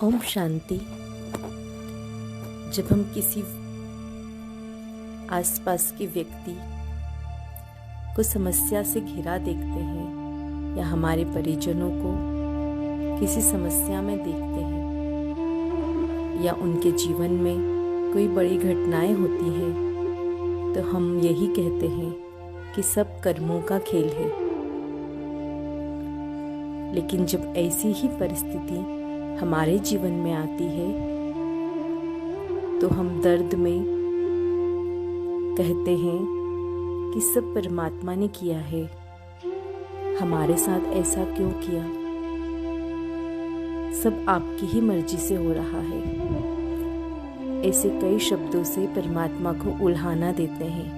ओम शांति। जब हम किसी आसपास के व्यक्ति को समस्या से घिरा देखते हैं या हमारे परिजनों को किसी समस्या में देखते हैं या उनके जीवन में कोई बड़ी घटनाएं होती हैं, तो हम यही कहते हैं कि सब कर्मों का खेल है। लेकिन जब ऐसी ही परिस्थिति हमारे जीवन में आती है तो हम दर्द में कहते हैं कि सब परमात्मा ने किया है, हमारे साथ ऐसा क्यों किया, सब आपकी ही मर्जी से हो रहा है। ऐसे कई शब्दों से परमात्मा को उल्हाना देते हैं।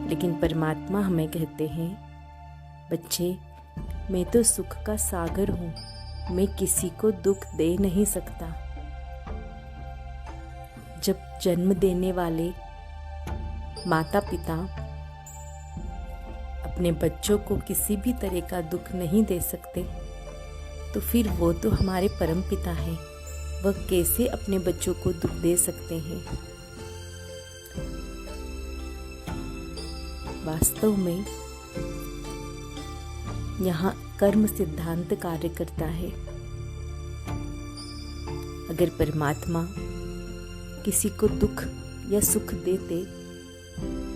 लेकिन परमात्मा हमें कहते हैं, बच्चे, मैं तो सुख का सागर हूँ, मैं किसी को दुख दे नहीं सकता। जब जन्म देने वाले माता पिता अपने बच्चों को किसी भी तरह का दुख नहीं दे सकते, तो फिर वो तो हमारे परम पिता हैं, वह कैसे अपने बच्चों को दुख दे सकते हैं। वास्तव में यहाँ कर्म सिद्धांत कार्य करता है। अगर परमात्मा किसी को दुख या सुख देते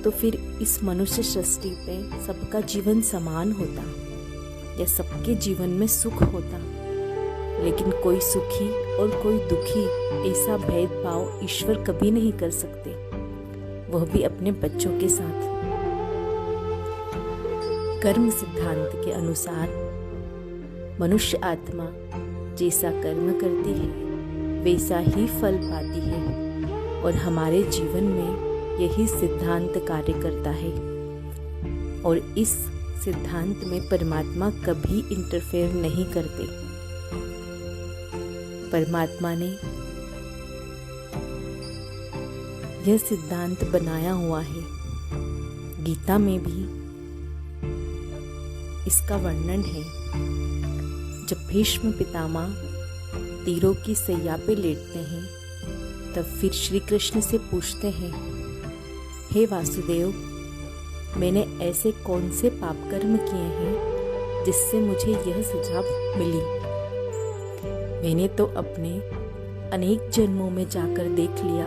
तो फिर इस मनुष्य सृष्टि पे सबका जीवन समान होता या सबके जीवन में सुख होता। लेकिन कोई सुखी और कोई दुखी, ऐसा भेदभाव ईश्वर कभी नहीं कर सकते, वह भी अपने बच्चों के साथ। कर्म सिद्धांत के अनुसार मनुष्य आत्मा जैसा कर्म करती है वैसा ही फल पाती है, और हमारे जीवन में यही सिद्धांत कार्य करता है। और इस सिद्धांत में परमात्मा कभी इंटरफेयर नहीं करते। परमात्मा ने यह सिद्धांत बनाया हुआ है। गीता में भी इसका वर्णन है। जब भीष्म पितामह तीरों की सैया पे लेटते हैं, तब फिर श्री कृष्ण से पूछते हैं, हे वासुदेव, मैंने ऐसे कौन से पाप कर्म किए हैं जिससे मुझे यह सजा मिली। मैंने तो अपने अनेक जन्मों में जाकर देख लिया,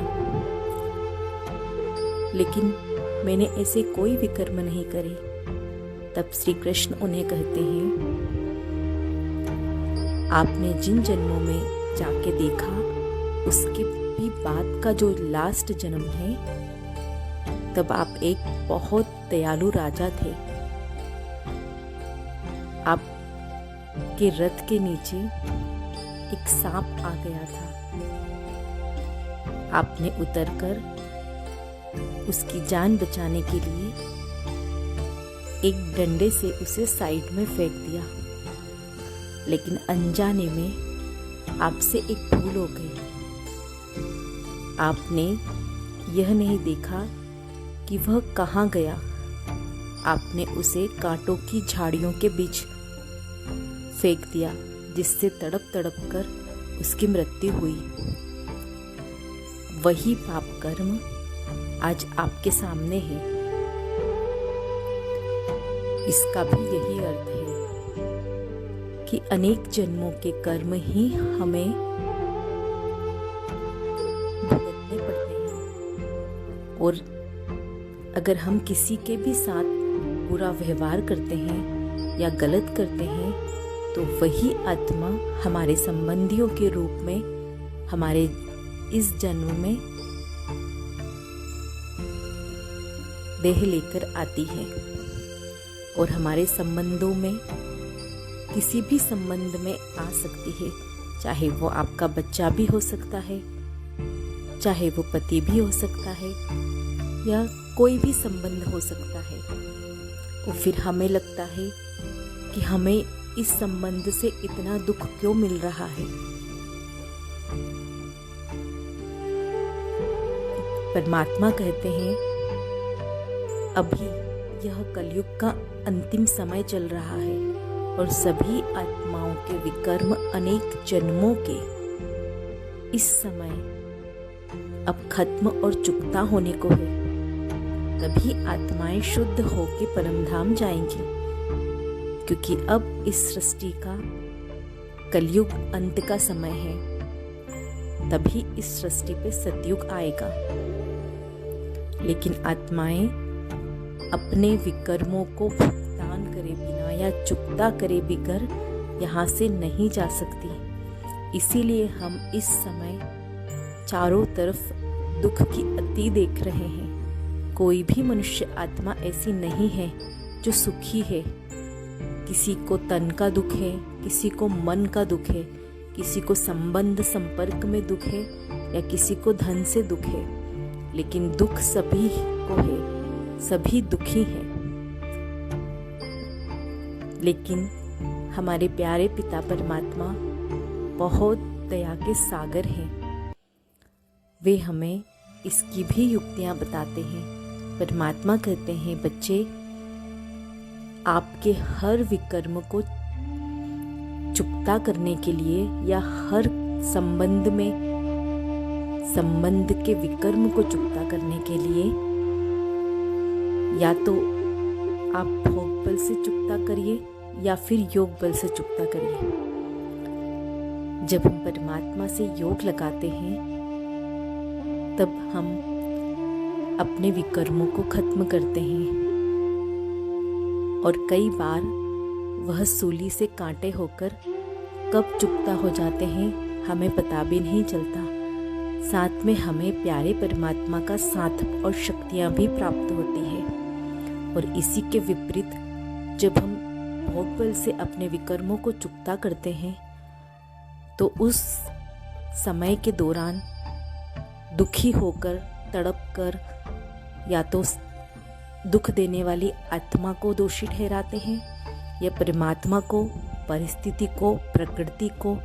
लेकिन मैंने ऐसे कोई भी कर्म नहीं करे। तब श्री कृष्ण उन्हें कहते हैं, आपने जिन जन्मों में जाके देखा उसके भी बाद का जो लास्ट जन्म है, तब आप एक बहुत दयालु राजा थे। आपके रथ के नीचे एक सांप आ गया था। आपने उतरकर उसकी जान बचाने के लिए एक डंडे से उसे साइड में फेंक दिया, लेकिन अनजाने में आपसे एक भूल हो गई। आपने यह नहीं देखा कि वह कहाँ गया। आपने उसे कांटों की झाड़ियों के बीच फेंक दिया, जिससे तड़प तड़प कर उसकी मृत्यु हुई। वही पाप कर्म आज आपके सामने है। इसका भी यही अर्थ है कि अनेक जन्मों के कर्म ही हमें भुगतने पड़ते हैं। और अगर हम किसी के भी साथ बुरा व्यवहार करते हैं या गलत करते हैं, तो वही आत्मा हमारे संबंधियों के रूप में हमारे इस जन्म में देह लेकर आती है, और हमारे संबंधों में किसी भी संबंध में आ सकती है। चाहे वो आपका बच्चा भी हो सकता है, चाहे वो पति भी हो सकता है, या कोई भी संबंध हो सकता है। और फिर हमें लगता है कि हमें इस संबंध से इतना दुख क्यों मिल रहा है। परमात्मा कहते हैं, अभी यह कलयुग का अंतिम समय चल रहा है। और सभी आत्माओं के विकर्म अनेक जन्मों के इस समय अब खत्म और चुकता होने को है। तभी आत्माएं शुद्ध होके परमधाम जाएंगी, क्योंकि अब इस सृष्टि का कलयुग अंत का समय है। तभी इस सृष्टि पे सतयुग आएगा। लेकिन आत्माएं अपने विकर्मों को भुगतान करे बिना या चुकता करे बगैर यहाँ से नहीं जा सकती। इसीलिए हम इस समय चारों तरफ दुख की अति देख रहे हैं। कोई भी मनुष्य आत्मा ऐसी नहीं है जो सुखी है। किसी को तन का दुख है, किसी को मन का दुख है, किसी को संबंध संपर्क में दुख है, या किसी को धन से दुख है। लेकिन दुख सभी को है, सभी दुखी हैं। लेकिन हमारे प्यारे पिता परमात्मा बहुत दया के सागर हैं। वे हमें इसकी भी युक्तियां बताते हैं। परमात्मा कहते हैं, बच्चे, आपके हर विकर्म को चुकता करने के लिए या हर संबंध के विकर्म को चुकता करने के लिए या तो आप भोग बल से चुकता करिए या फिर योग बल से चुकता करिए। जब हम परमात्मा से योग लगाते हैं तब हम अपने विकर्मों को खत्म करते हैं, और कई बार वह सूली से कांटे होकर कब चुकता हो जाते हैं हमें पता भी नहीं चलता। साथ में हमें प्यारे परमात्मा का साथ और शक्तियां भी प्राप्त होती है। और इसी के विपरीत जब हम भोग बल से अपने विकर्मों को चुकता करते हैं तो उस समय के दौरान दुखी होकर, तड़प कर, या तो दुख देने वाली आत्मा को दोषी ठहराते हैं या परमात्मा को, परिस्थिति को, प्रकृति को,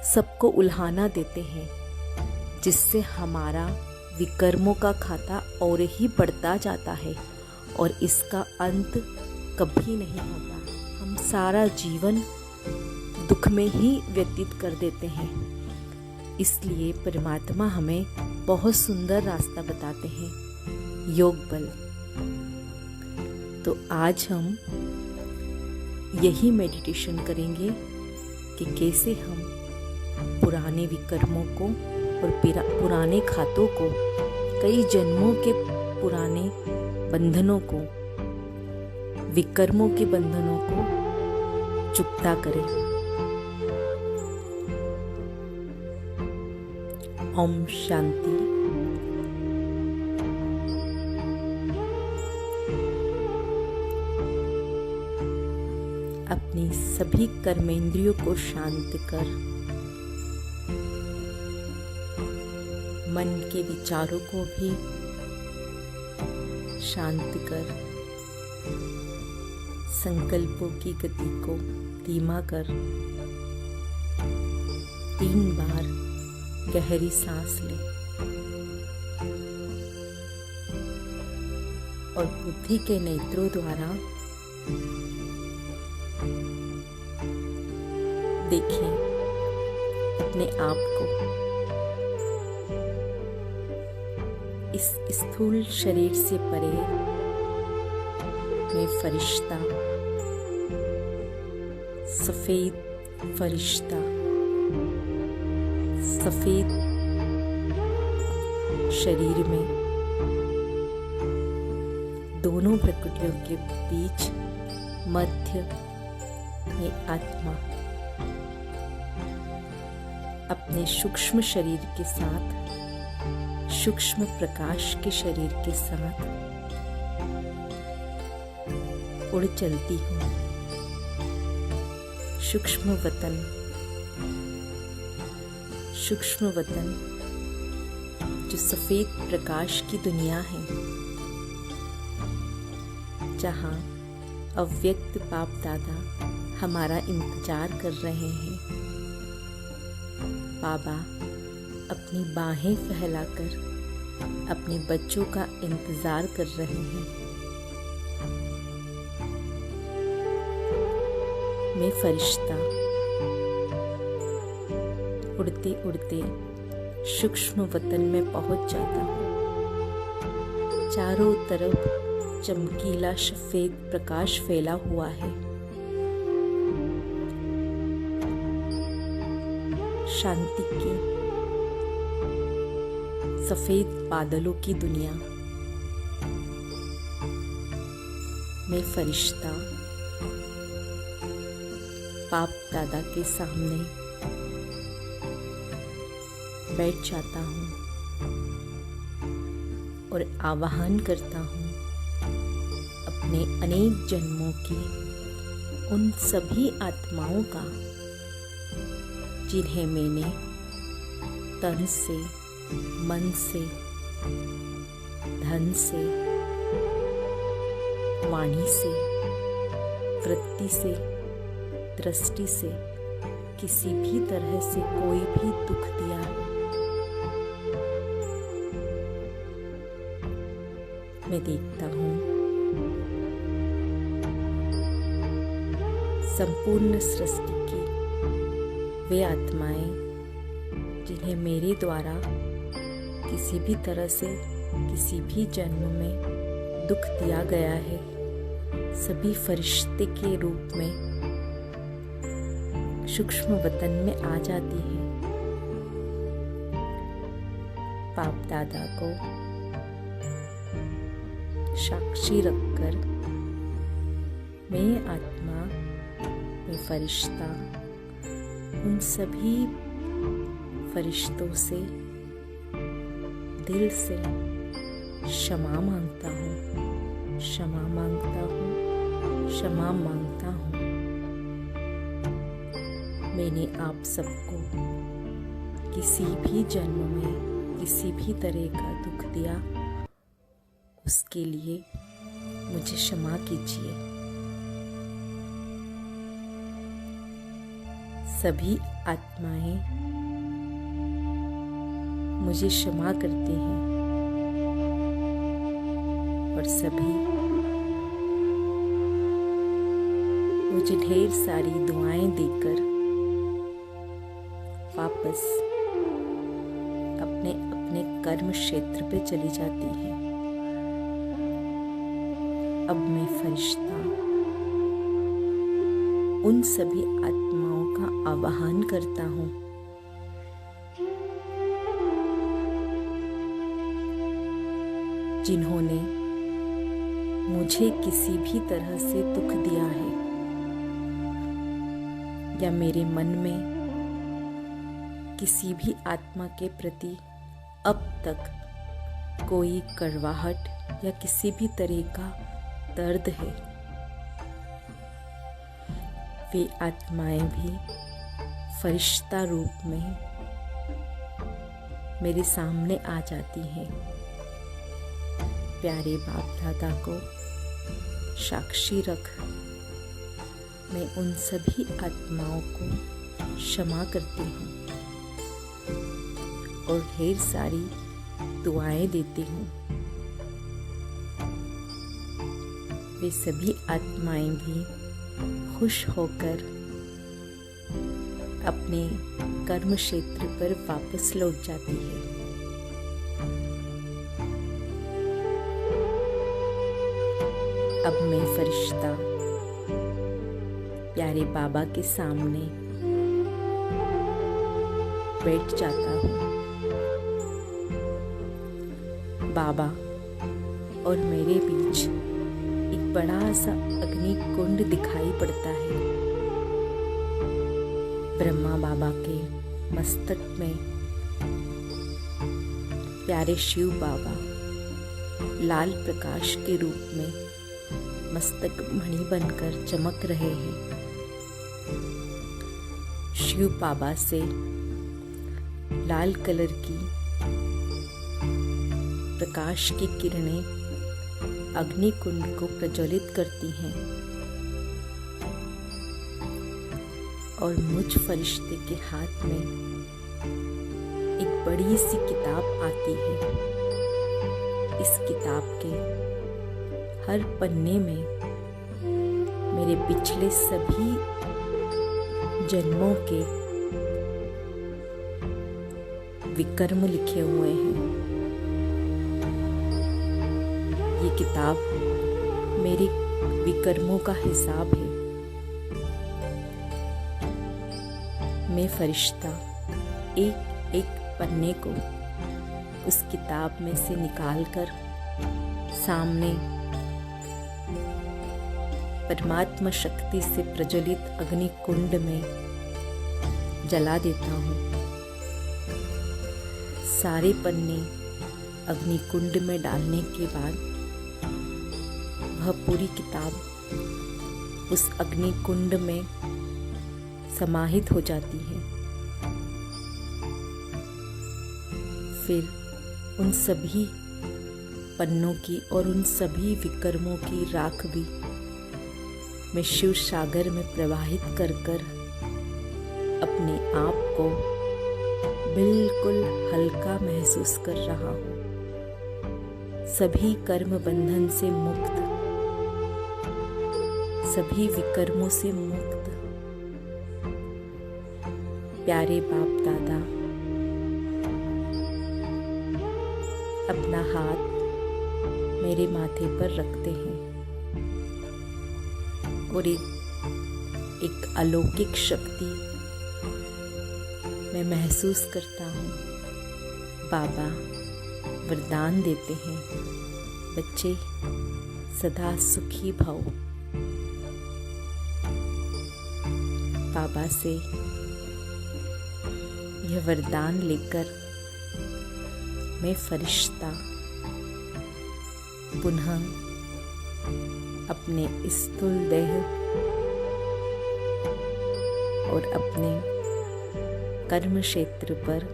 सबको उल्हाना देते हैं, जिससे हमारा विकर्मों का खाता और ही बढ़ता जाता है और इसका अंत कभी नहीं होता। हम सारा जीवन दुख में ही व्यतीत कर देते हैं। इसलिए परमात्मा हमें बहुत सुंदर रास्ता बताते हैं, योग बल। तो आज हम यही मेडिटेशन करेंगे कि कैसे हम पुराने विकर्मों को और पुराने खातों को, कई जन्मों के पुराने बंधनों को, विकर्मों के बंधनों को चुकता करें। ओम शांति। अपनी सभी कर्मेंद्रियों को शांत कर, मन के विचारों को भी शांत कर, संकल्पों की गति को धीमा कर। 3 बार गहरी सांस ले और बुद्धि के नेत्रों द्वारा देखें अपने आप को। इस स्थूल शरीर से परे में फरिश्ता, सफेद फरिश्ता, सफेद शरीर में दोनों भ्रुकुटियों के बीच मध्य में आत्मा अपने सूक्ष्म शरीर के साथ, सूक्ष्म प्रकाश के शरीर के साथ उड़ चलती हूँ। सूक्ष्म वतन जो सफेद प्रकाश की दुनिया है, जहाँ अव्यक्त बाप दादा हमारा इंतजार कर रहे हैं। बाबा अपनी बाहें फैलाकर अपने बच्चों का इंतजार कर रहे हैं। मैं फरिश्ता उड़ते उड़ते सूक्ष्म वतन में पहुंच जाता हूँ। चारों तरफ चमकीला सफेद प्रकाश फैला हुआ है। शांति की सफेद बादलों की दुनिया। मैं फरिश्ता बाप दादा के सामने बैठ जाता हूँ और आवाहन करता हूँ अपने अनेक जन्मों की उन सभी आत्माओं का जिन्हें मैंने तन से, मन से, धन से, वाणी से, वृत्ति से, दृष्टि से, किसी भी तरह से कोई भी दुख दिया है। मैं देखता हूँ संपूर्ण सृष्टि की वे आत्माएं जिन्हें मेरे द्वारा किसी भी तरह से किसी भी जन्म में दुख दिया गया है, सभी फरिश्ते के रूप में सूक्ष्म वतन में आ जाती है। बाप दादा को साक्षी रखकर मैं आत्मा, मैं फरिश्ता उन सभी फरिश्तों से दिल से क्षमा मांगता हूँ, क्षमा मांगता हूँ, क्षमा मांगता हूँ। मैंने आप सबको किसी भी जन्म में किसी भी तरह का दुख दिया, उसके लिए मुझे क्षमा कीजिए। सभी आत्माएं मुझे क्षमा करती हैं और सभी मुझे ढेर सारी दुआएं देकर वापस अपने अपने कर्म क्षेत्र पे चली जाती है। अब मैं फरिश्ता उन सभी आत्माओं का आवाहन करता हूँ जिन्होंने मुझे किसी भी तरह से दुख दिया है या मेरे मन में किसी भी आत्मा के प्रति अब तक कोई कड़वाहट या किसी भी तरह का दर्द है, वे आत्माएं भी फरिश्ता रूप में मेरे सामने आ जाती हैं। प्यारे बाप दादा को साक्षी रख मैं उन सभी आत्माओं को क्षमा करती हूँ और ढेर सारी दुआएं देती हूँ। वे सभी आत्माएं भी खुश होकर अपने कर्म क्षेत्र पर वापस लौट जाती है। अब मैं फरिश्ता प्यारे बाबा के सामने बैठ जाता हूँ। बाबा और मेरे बीच एक बड़ा सा अग्नि कुंड दिखाई पड़ता है। ब्रह्मा बाबा के मस्तक में प्यारे शिव बाबा लाल प्रकाश के रूप में मस्तक मणि बनकर चमक रहे हैं। शिव बाबा से लाल कलर की प्रकाश की किरणें अग्नि कुंड को प्रज्वलित करती हैं और मुझ फरिश्ते के हाथ में एक बड़ी सी किताब आती है। इस किताब के हर पन्ने में मेरे पिछले सभी जन्मों के विकर्म लिखे हुए हैं। ये किताब मेरे विकर्मों का हिसाब है। मैं फरिश्ता एक एक पन्ने को उस किताब में से निकालकर सामने परमात्मा शक्ति से प्रज्वलित अग्नि कुंड में जला देता हूँ। सारे पन्ने अग्नि कुंड में डालने के बाद वह पूरी किताब उस अग्नि कुंड में समाहित हो जाती है। फिर उन सभी पन्नों की और उन सभी विकर्मों की राख भी मैं शिव सागर में प्रवाहित कर अपने आप को बिल्कुल हल्का महसूस कर रहा हूँ। सभी कर्म बंधन से मुक्त, सभी विकर्मों से मुक्त। प्यारे बाप दादा अपना हाथ मेरे माथे पर रखते हैं और एक अलौकिक शक्ति मैं महसूस करता हूँ। बाबा वरदान देते हैं, बच्चे सदा सुखी भव। बाबा से यह वरदान लेकर मैं फरिश्ता पुनः अपने स्थूल देह और अपने कर्म क्षेत्र पर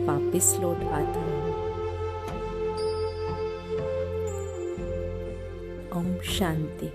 वापस लौट आता हूँ। ओम शांति।